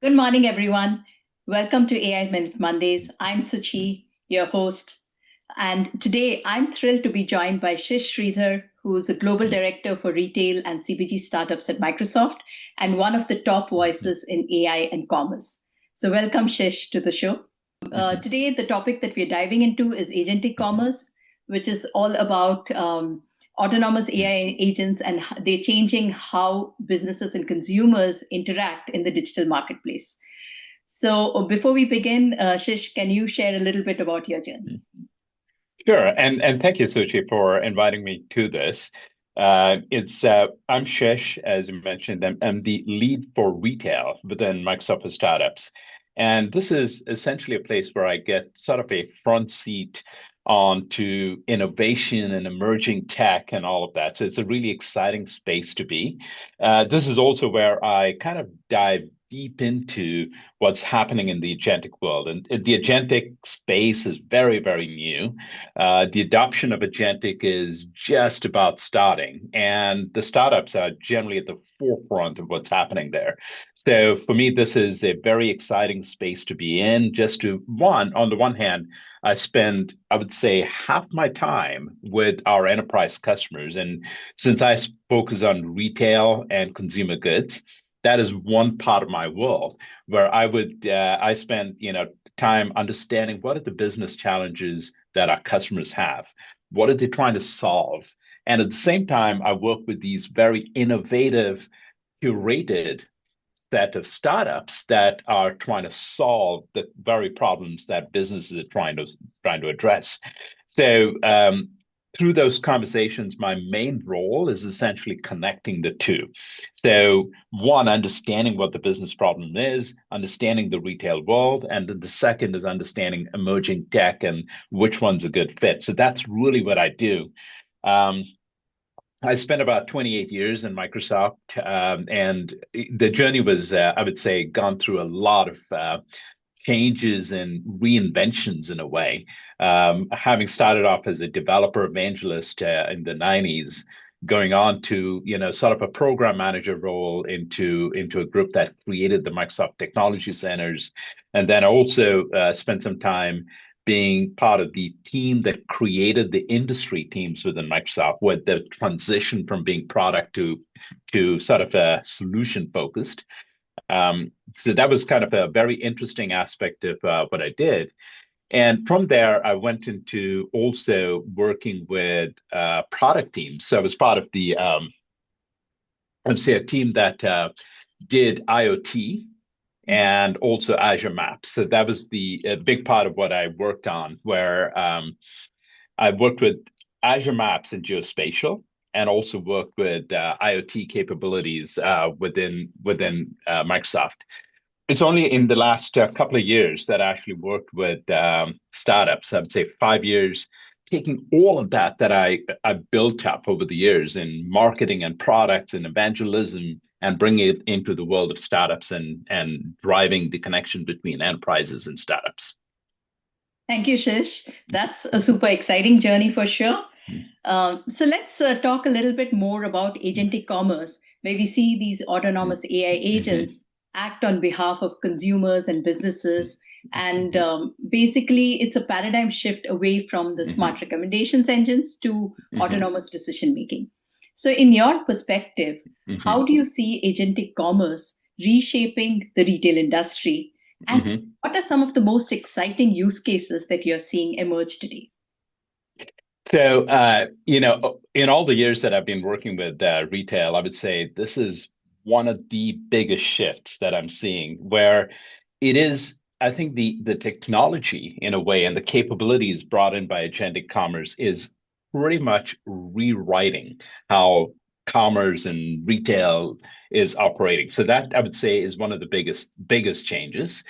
Good morning, everyone. Welcome to AI Minute Mondays. I'm Suchi, your host. And today I'm thrilled to be joined by Shish Shridhar, who is a global director for retail and CPG startups at Microsoft and one of the top Mhm, voices in AI and commerce. So, welcome, Shish, to the show. mhm, Today, the topic that we're diving into is agentic mhm, commerce, which is all about autonomous mhm. AI agents and they're changing how businesses and consumers interact in the digital marketplace. So before we begin, Shish, can you share a little bit about your journey? Sure, and thank you, Suchi, for inviting me to this. It's I'm Shish, as you mentioned. I'm the lead for retail within Microsoft for Startups, and this is essentially a place where I get sort of a front seat onto innovation and emerging tech and all of that. So it's a really exciting space to be. This is also where I kind of dive deep into what's happening in the agentic world, and the agentic space is very, very new. The adoption of agentic is just about starting, and the startups are generally at the forefront of what's happening there. So for me, this is a very exciting space to be in. Just to on the one hand, I spend, I would say, half my time with our enterprise customers. And since I focus on retail and consumer goods, that is one part of my world where I spend, time understanding what are the business challenges that our customers have. What are they trying to solve? And at the same time, I work with these very innovative, curated set of startups that are trying to solve the very problems that businesses are trying to address. So through those conversations, my main role is essentially connecting the two. So one, understanding what the business problem is, understanding the retail world, and then the second is understanding emerging tech and which one's a good fit. So that's really what I do. Um, I spent about 28 years in Microsoft, and the journey was, I would say, gone through a lot of changes and reinventions in a way. Having started off as a developer evangelist in the 90s, going on to, sort of a program manager role into a group that created the Microsoft Technology Centers, and then also spent some time being part of the team that created the industry teams within Microsoft, with the transition from being product to sort of a solution focused. So that was kind of a very interesting aspect of what I did. And from there, I went into also working with product teams. So I was part of the, I'd say, a team that did IoT and also Azure Maps. So that was the a big part of what I worked on, where I worked with Azure Maps and geospatial, and also worked with IoT capabilities within Microsoft. It's only in the last couple of years that I actually worked with startups. I would say 5 years, taking all of that I built up over the years in marketing and products and evangelism, and bringing it into the world of startups and driving the connection between enterprises and startups. Thank you, Shish. That's a super exciting journey for sure. Mhm. So let's talk a little bit more about agentic commerce, where we see these autonomous AI Mhm. agents act on behalf of consumers and businesses. And Mhm. basically, it's a paradigm shift away from the Mhm. smart recommendations engines to Mhm. autonomous decision making. So, in your perspective, how Mhm. do you see agentic commerce reshaping the retail industry? And Mhm. what are some of the most exciting use cases that you're seeing emerge today? So, in all the years that I've been working with retail, I would say this is one of the biggest shifts that I'm seeing, where it is, I think the technology in a way and the capabilities brought in by agentic commerce is pretty much rewriting how commerce and retail is operating. So that I would say is one of the biggest changes.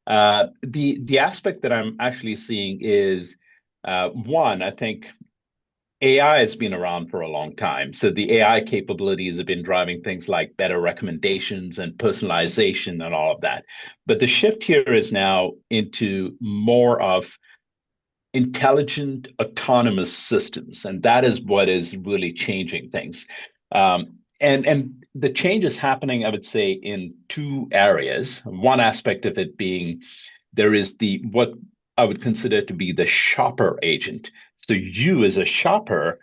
The aspect that I'm actually seeing is one, I think AI has been around for a long time. So the AI capabilities have been driving things like better recommendations and personalization and all of that. But the shift here is now into more of intelligent autonomous systems, and that is what is really changing things. And the change is happening, I would say, in two areas. One aspect of it being there is the what I would consider to be the shopper agent. So you as a shopper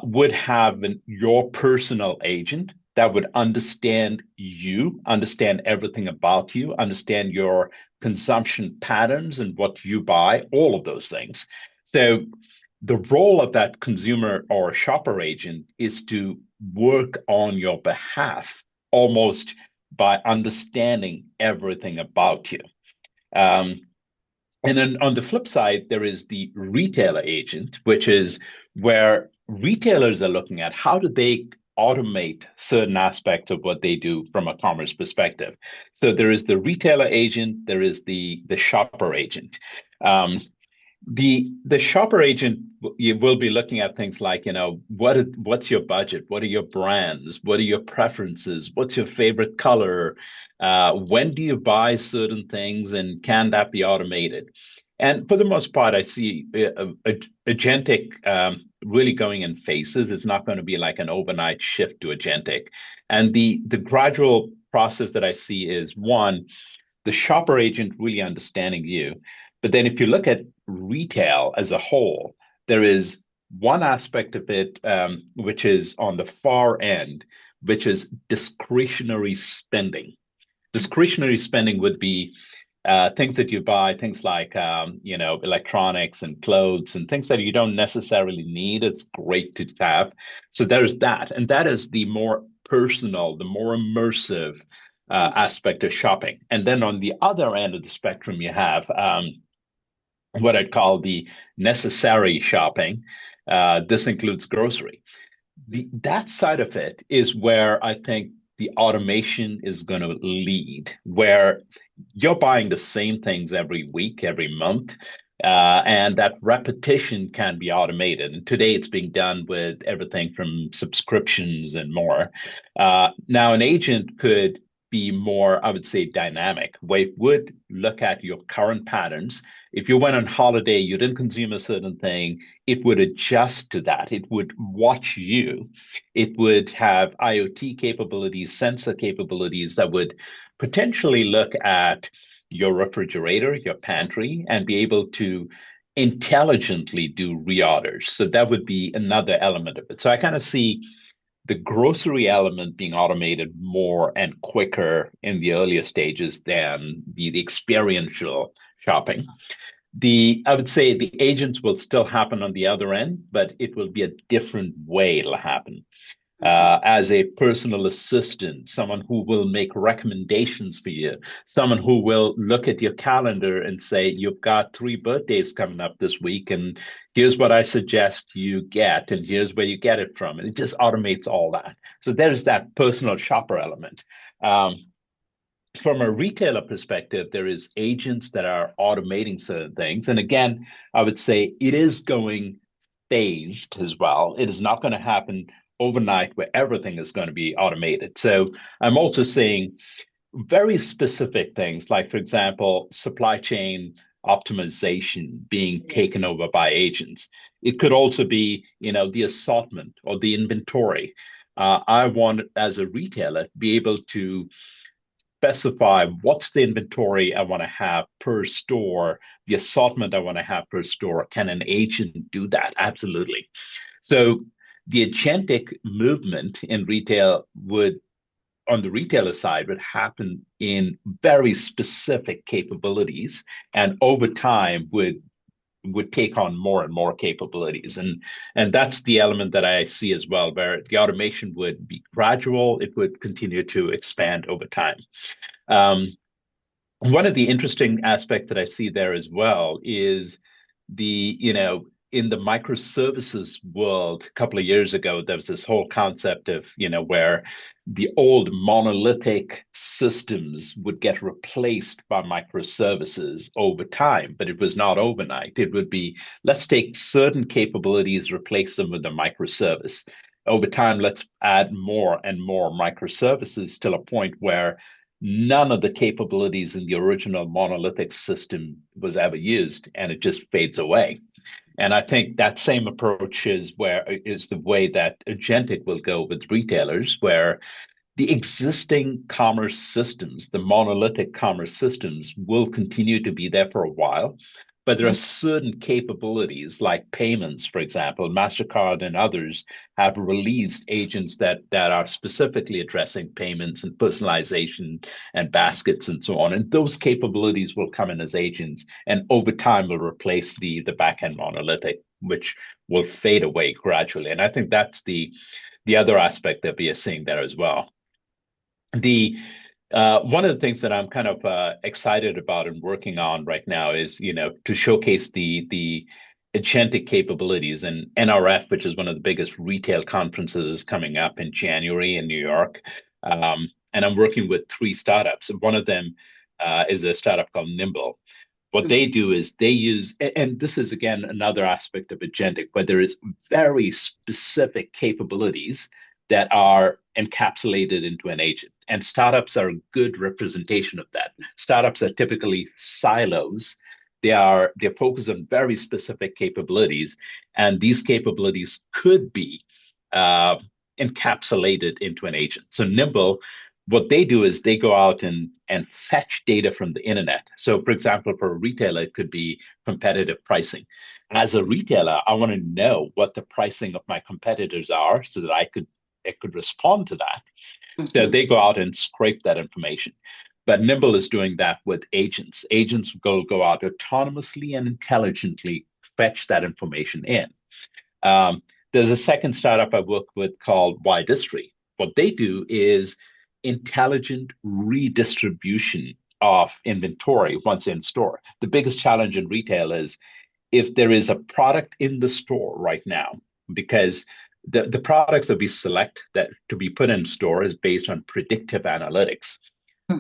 would have your personal agent that would understand you, understand everything about you, understand your consumption patterns and what you buy, all of those things. So the role of that consumer or shopper agent is to work on your behalf almost by understanding everything about you. Um, and then on the flip side, there is the retailer agent, which is where retailers are looking at how do they automate certain aspects of what they do from a commerce perspective. So there is the retailer agent, there is the shopper agent. Um, the shopper agent, you will be looking at things like, what's your budget? What are your brands? What are your preferences? What's your favorite color? When do you buy certain things, and can that be automated? And for the most part, I see agentic really going in phases. It's not going to be like an overnight shift to agentic. And the gradual process that I see is one, the shopper agent really understanding you. But then if you look at retail as a whole, there is one aspect of it which is on the far end, which is discretionary spending. Discretionary spending would be things that you buy, things like electronics and clothes and things that you don't necessarily need. It's great to have. So there's that, and that is the more personal, the more immersive aspect of shopping. And then on the other end of the spectrum, you have what I'd call the necessary shopping. This includes grocery. That side of it is where I think the automation is going to lead, where you're buying the same things every week, every month, and that repetition can be automated. And today it's being done with everything from subscriptions and more. Now, an agent could be more, I would say, dynamic, where it would look at your current patterns. If you went on holiday, you didn't consume a certain thing, it would adjust to that. It would watch you. It would have IoT capabilities, sensor capabilities that would potentially look at your refrigerator, your pantry, and be able to intelligently do reorders. So that would be another element of it. So I kind of see the grocery element being automated more and quicker in the earlier stages than the experiential shopping. I would say the agents will still happen on the other end, but it will be a different way it'll happen. As a personal assistant, someone who will make recommendations for you, someone who will look at your calendar and say, you've got 3 birthdays coming up this week, and here's what I suggest you get, and here's where you get it from. And it just automates all that. So there's that personal shopper element. From a retailer perspective, there is agents that are automating certain things. And again, I would say it is going phased as well. It is not going to happen overnight where everything is going to be automated. So I'm also seeing very specific things, like, for example, supply chain optimization being taken over by agents. It could also be, the assortment or the inventory. I want, as a retailer, to be able to specify what's the inventory I want to have per store, the assortment I want to have per store. Can an agent do that? Absolutely. So the agentic movement in retail would, on the retailer side, would happen in very specific capabilities, and over time would take on more and more capabilities. And that's the element that I see as well, where the automation would be gradual, it would continue to expand over time. Um, One of the interesting aspects that I see there as well is in the microservices world, a couple of years ago, there was this whole concept of, where the old monolithic systems would get replaced by microservices over time, but it was not overnight. It would be, let's take certain capabilities, replace them with a microservice. Over time, let's add more and more microservices till a point where none of the capabilities in the original monolithic system was ever used, and it just fades away. And I think that same approach is the way that agentic will go with retailers, where the existing commerce systems, the monolithic commerce systems, will continue to be there for a while. But there are certain capabilities like payments, for example, MasterCard and others have released agents that are specifically addressing payments and personalization and baskets and so on. And those capabilities will come in as agents and over time will replace the backend monolithic, which will fade away gradually. And I think that's the other aspect that we are seeing there as well. The one of the things that I'm kind of excited about and working on right now is, to showcase the agentic capabilities, and NRF, which is one of the biggest retail conferences coming up in January in New York. And I'm working with three startups. One of them is a startup called Nimble. What they do is they use, and this is again another aspect of agentic, where there is very specific capabilities that are encapsulated into an agent. And startups are a good representation of that. Startups are typically silos. They're focused on very specific capabilities, and these capabilities could be encapsulated into an agent. So Nimble, what they do is they go out and fetch data from the internet. So, for example, for a retailer, it could be competitive pricing. As a retailer, I want to know what the pricing of my competitors are so that I could respond to that. So they go out and scrape that information. But Nimble is doing that with agents. Agents go out autonomously and intelligently fetch that information in. There's a second startup I work with called Ydistry. What they do is intelligent redistribution of inventory once in store. The biggest challenge in retail is if there is a product in the store right now, because the products that we select that to be put in store is based on predictive analytics.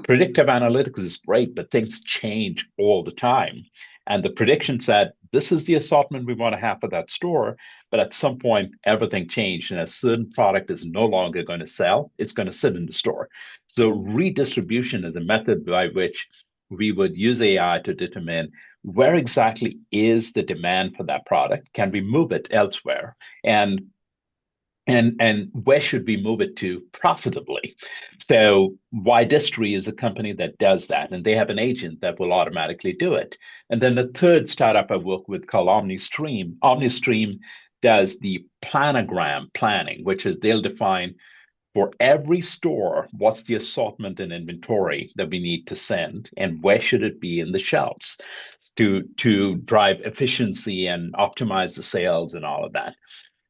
Predictive analytics is great, but things change all the time. And the prediction said, this is the assortment we want to have for that store. But at some point, everything changed, and a certain product is no longer going to sell. It's going to sit in the store. So redistribution is a method by which we would use AI to determine where exactly is the demand for that product. Can we move it elsewhere? And where should we move it to profitably? So Ydistry is a company that does that, and they have an agent that will automatically do it. And then the third startup I work with called OmniStream. OmniStream does the planogram planning, which is they'll define for every store what's the assortment and inventory that we need to send and where should it be in the shelves to drive efficiency and optimize the sales and all of that.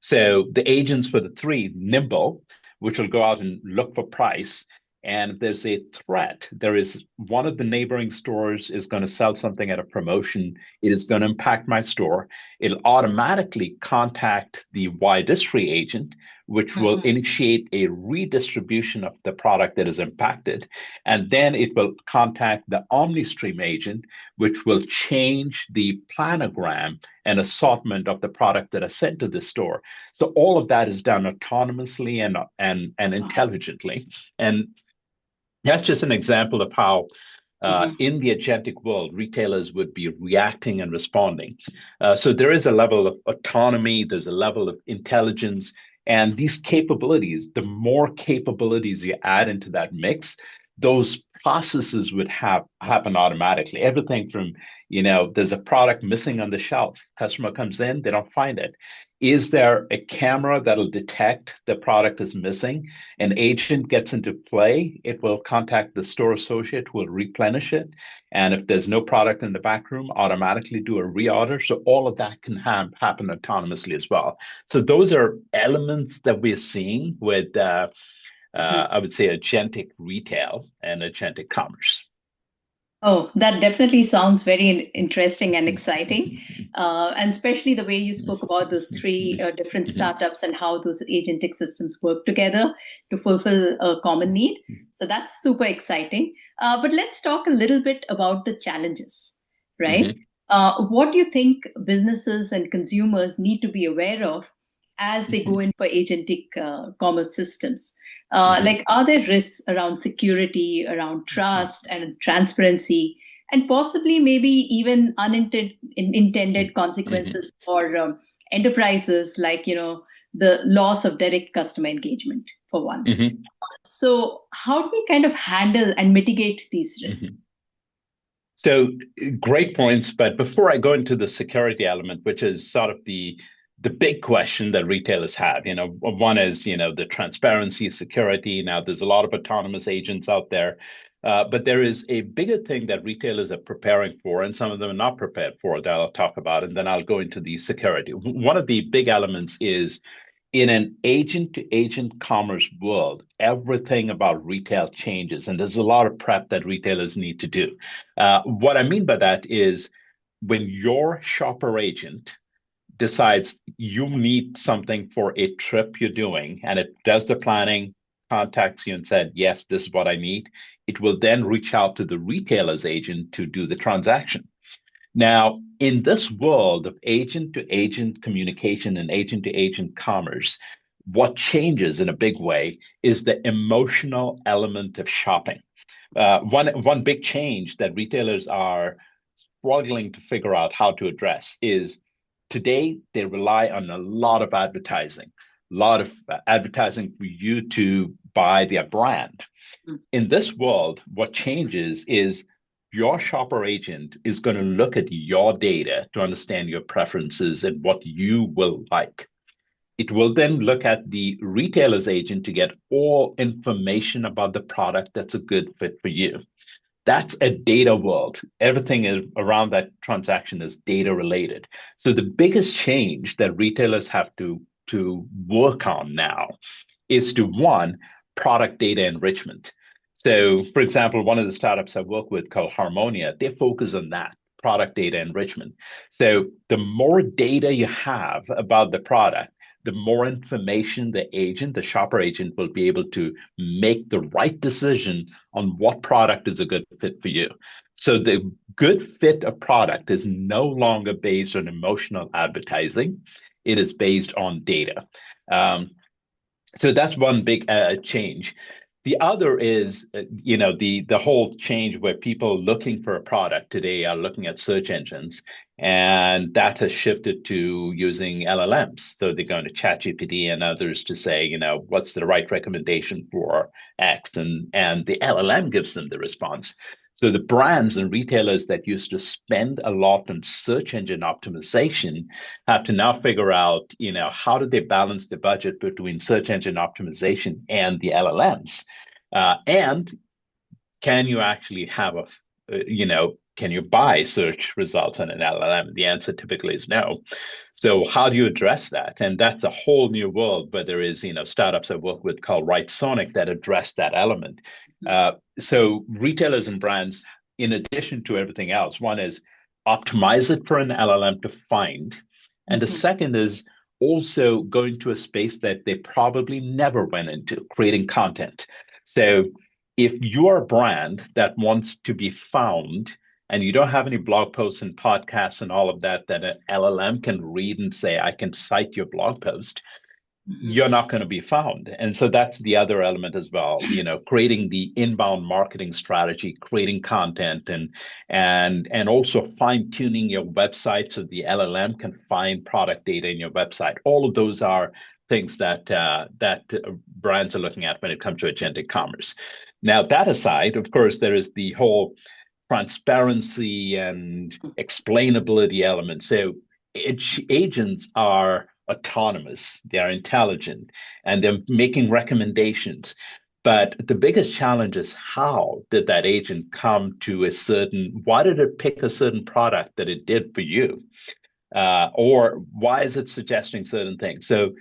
So the agents for the three, Nimble, which will go out and look for price. And if there's a threat, there is one of the neighboring stores is going to sell something at a promotion. It is going to impact my store. It'll automatically contact the Ydistry agent, which will initiate a redistribution of the product that is impacted. And then it will contact the OmniStream agent, which will change the planogram and assortment of the product that are sent to the store. So all of that is done autonomously and intelligently. And that's just an example of how in the agentic world, retailers would be reacting and responding. So there is a level of autonomy, there's a level of intelligence, and these capabilities, the more capabilities you add into that mix, those processes would happen automatically. Everything from, there's a product missing on the shelf. Customer comes in, they don't find it. Is there a camera that'll detect the product is missing? An agent gets into play. It will contact the store associate who will replenish it. And if there's no product in the back room, automatically do a reorder. So all of that can happen autonomously as well. So those are elements that we're seeing with, I would say, agentic retail and agentic commerce. Oh, that definitely sounds very interesting and exciting. And especially the way you spoke about those three different startups and how those agentic systems work together to fulfill a common need. So that's super exciting. But let's talk a little bit about the challenges, right? What do you think businesses and consumers need to be aware of as they go in for agentic commerce systems? Like, are there risks around security, around trust and transparency, and possibly maybe even unintended consequences for enterprises, like, the loss of direct customer engagement, for one? So, how do we kind of handle and mitigate these risks? Mhm. So great points, but before I go into the security element, which is sort of the big question that retailers have, one is, the transparency, security. Now, there's a lot of autonomous agents out there, but there is a bigger thing that retailers are preparing for, and some of them are not prepared for that I'll talk about, and then I'll go into the security. One of the big elements is in an agent to agent commerce world, everything about retail changes, and there's a lot of prep that retailers need to do. What I mean by that is when your shopper agent decides you need something for a trip you're doing and it does the planning, contacts you and said, yes, this is what I need, it will then reach out to the retailer's agent to do the transaction. Now, in this world of agent to agent communication and agent to agent commerce, what changes in a big way is the emotional element of shopping. One big change that retailers are struggling to figure out how to address is today they rely on a lot of advertising for you to buy their brand. In this world, what changes is your shopper agent is going to look at your data to understand your preferences and what you will like. It will then look at the retailer's agent to get all information about the product that's a good fit for you. That's a data world. Everything around that transaction is data related. So the biggest change that retailers have to work on now is to one, product data enrichment. So, for example, one of the startups I work with called Harmonia, they focus on that product data enrichment. So, the more data you have about the product, the more information the shopper agent will be able to make the right decision on what product is a good fit for you. So, the good fit of product is no longer based on emotional advertising, it is based on data. So that's one big change. The other is, the whole change where people looking for a product today are looking at search engines, and that has shifted to using LLMs. So they're going to ChatGPT and others to say, what's the right recommendation for X, and the LLM gives them the response. So the brands and retailers that used to spend a lot on search engine optimization have to now figure out, how do they balance the budget between search engine optimization and the LLMs? And can you actually have can you buy search results on an LLM? The answer typically is no. So how do you address that? And that's a whole new world where there is, startups I work with called Right Sonic that address that element. So retailers and brands, in addition to everything else, one is optimize it for an LLM to find. And the Mhm. second is also going to a space that they probably never went into, creating content. So if you are a brand that wants to be found and you don't have any blog posts and podcasts and all of that that an LLM can read and say, I can cite your blog post, Mhm. you're not going to be found. And so that's the other element as well, creating the inbound marketing strategy, creating content and also fine-tuning your website so the LLM can find product data in your website. All of those are things that brands are looking at when it comes to agentic commerce. Now, that aside, of course, there is the whole transparency and explainability element. So agents are autonomous, they are intelligent, and they're making recommendations. But the biggest challenge is how did that agent come to why did it pick a certain product that it did for you? Or why is it suggesting certain things? So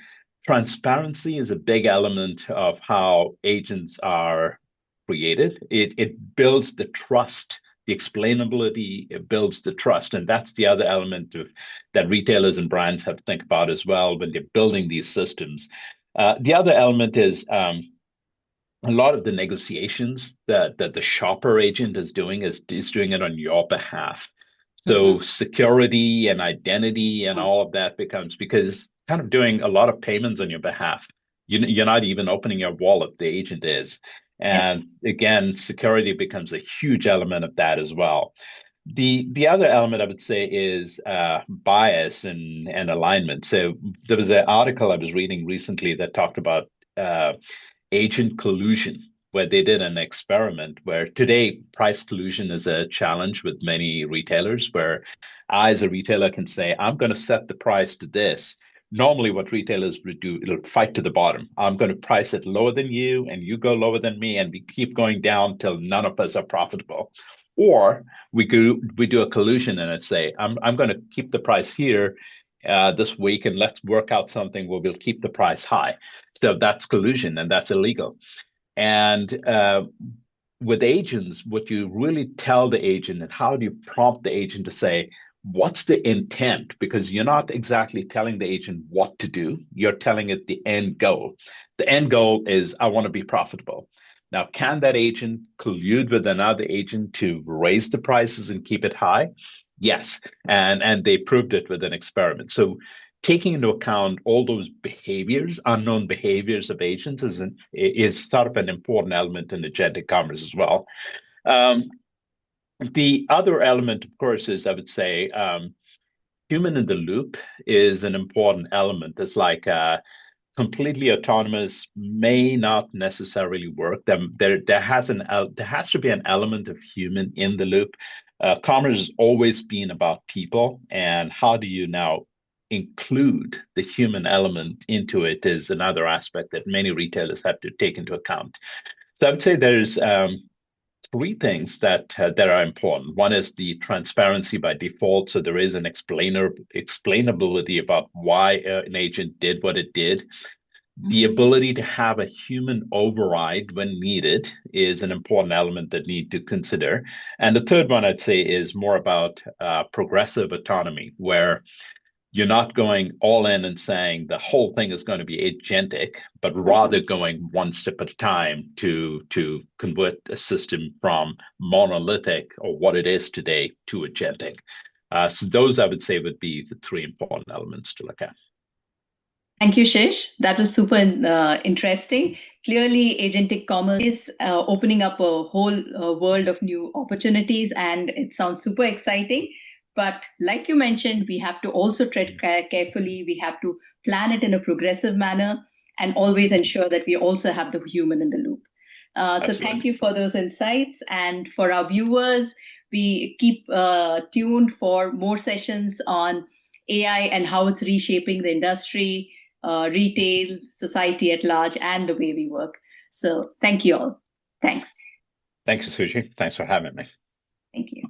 transparency is a big element of how agents are created. It builds the trust, the explainability, it builds the trust. And that's the other element of that retailers and brands have to think about as well when they're building these systems. The other element is a lot of the negotiations that the shopper agent is doing it on your behalf. So Mhm. security and identity and all of that becomes because it's kind of doing a lot of payments on your behalf. You're not even opening your wallet, the agent is. Yep. And again, security becomes a huge element of that as well. The other element I would say is bias and alignment. So there was an article I was reading recently that talked about agent collusion, where they did an experiment where today price collusion is a challenge with many retailers, where I, as a retailer, can say, I'm going to set the price to this. Normally, what retailers would do, it'll fight to the bottom. I'm going to price it lower than you, and you go lower than me, and we keep going down till none of us are profitable. Or we do a collusion and I say, I'm going to keep the price here this week, and let's work out something where we'll keep the price high. So that's collusion, and that's illegal. And with agents, what you really tell the agent and how do you prompt the agent to say, what's the intent? Because you're not exactly telling the agent what to do, you're telling it the end goal. The end goal is, I want to be profitable. Now, can that agent collude with another agent to raise the prices and keep it high? Yes, and they proved it with an experiment. So taking into account all those behaviors, unknown behaviors of agents, is sort of an important element in agentic commerce as well. Um, the other element, of course, is I would say human in the loop is an important element. It's like completely autonomous may not necessarily work. There has to be an element of human in the loop. Commerce has always been about people, and how do you now include the human element into it is another aspect that many retailers have to take into account. So I would say there's three things that are important. One is the transparency by default, so there is an explainability about why an agent did what it did. The ability to have a human override when needed is an important element that need to consider. And the third one I'd say is more about progressive autonomy, where you're not going all in and saying the whole thing is going to be agentic, but rather going one step at a time to convert a system from monolithic or what it is today to agentic. So those I would say would be the three important elements to look at. Thank you, Shish. That was super interesting. Clearly, agentic commerce is opening up a whole world of new opportunities, and it sounds super exciting. But like you mentioned, we have to also tread carefully. We have to plan it in a progressive manner and always ensure that we also have the human in the loop. So thank Absolutely. you for those insights. And for our viewers, we keep tuned for more sessions on AI and how it's reshaping the industry, retail, society at large, and the way we work. So thank you all. Thanks. Thanks, Suji. Thanks for having me. Thank you.